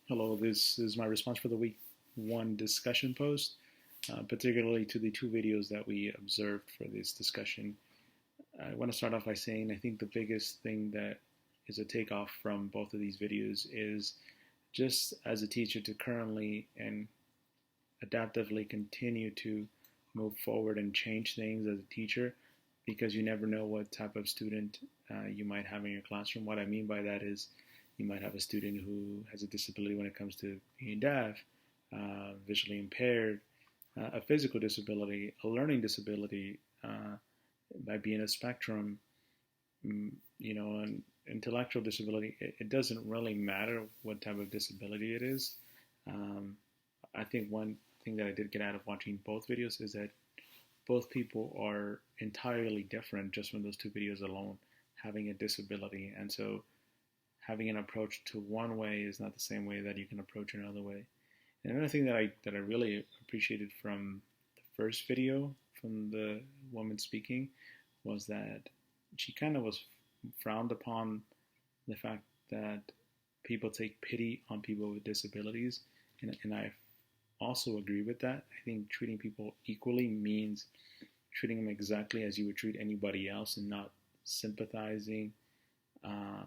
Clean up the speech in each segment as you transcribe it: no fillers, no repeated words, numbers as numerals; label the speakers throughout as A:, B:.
A: Hello, this is my response for the week one discussion post, particularly to the two videos that we observed for this discussion. I want to start off by saying I think the biggest thing that is a takeoff from both of these videos is just as a teacher to currently and adaptively continue to move forward and change things as a teacher because you never know what type of student you might have in your classroom. What I mean by that is you might have a student who has a disability when it comes to being deaf, visually impaired, a physical disability, a learning disability, might be in a spectrum, an intellectual disability. It doesn't really matter what type of disability it is. Um, I think one thing that I did get out of watching both videos is that both people are entirely different just from those two videos alone, having a disability. And so having an approach to one way is not the same way that you can approach another way. And another thing that I really appreciated from the first video from the woman speaking was that she kind of was frowned upon the fact that people take pity on people with disabilities, and I also agree with that. I think treating people equally means treating them exactly as you would treat anybody else and not sympathizing uh,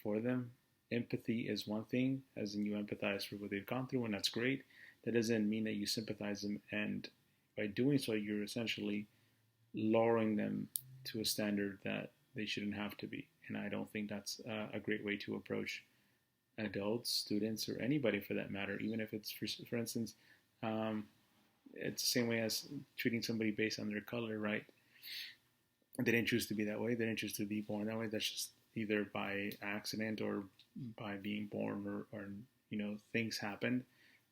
A: for them. Empathy is one thing, as in you empathize for what they've gone through, and that's great. That doesn't mean that you sympathize them, and by doing so, you're essentially lowering them to a standard that they shouldn't have to be. And I don't think that's a great way to approach adults, students, or anybody for that matter, even if it's, for instance, um, it's the same way as treating somebody based on their color, right? They didn't choose to be that way. They didn't choose to be born that way. That's just either by accident or by being born, or things happened.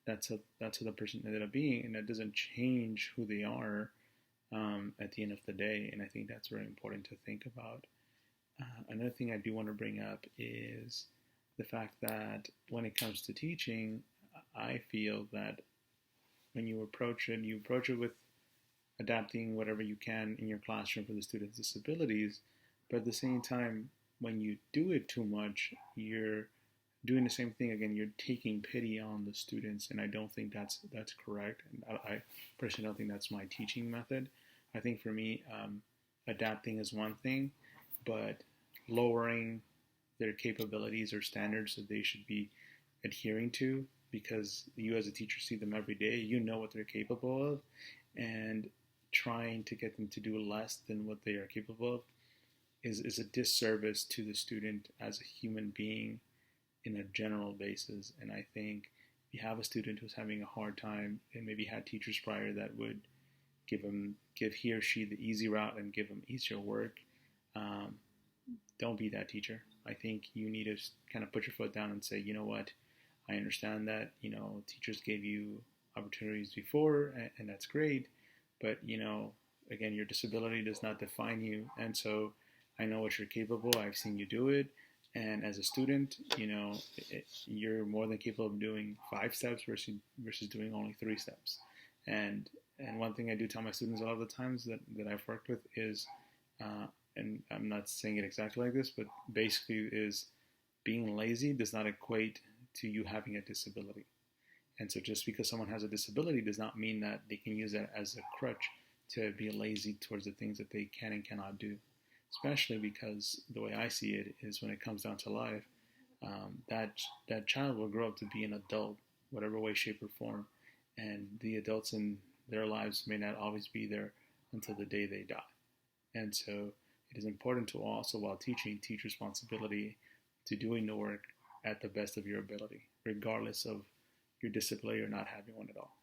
A: That's who the person ended up being, and that doesn't change who they are at the end of the day. And I think that's very important to think about. Another thing I do want to bring up is the fact that when it comes to teaching, I feel that when you approach it with adapting whatever you can in your classroom for the students' disabilities, but at the same time, when you do it too much, you're doing the same thing again. You're taking pity on the students, and I don't think that's correct. And I personally don't think that's my teaching method. I think for me, adapting is one thing, but lowering their capabilities or standards that they should be adhering to, because you as a teacher see them every day, you know what they're capable of, and trying to get them to do less than what they are capable of is a disservice to the student as a human being in a general basis. And I think if you have a student who's having a hard time and maybe had teachers prior that would give he or she the easy route and give them easier work, um, don't be that teacher. I think you need to kind of put your foot down and say, you know what, I understand that, teachers gave you opportunities before, and that's great, but, again, your disability does not define you. And so I know what you're capable. I've seen you do it. And as a student, you're more than capable of doing 5 steps versus doing only 3 steps. And one thing I do tell my students a lot of the times that I've worked with is, and I'm not saying it exactly like this, but basically is being lazy does not equate to you having a disability. And so just because someone has a disability does not mean that they can use that as a crutch to be lazy towards the things that they can and cannot do. Especially because the way I see it is when it comes down to life, that child will grow up to be an adult, whatever way, shape, or form. And the adults in their lives may not always be there until the day they die. And so it is important to also, while teaching, teach responsibility to doing the work at the best of your ability, regardless of your disability or not having one at all.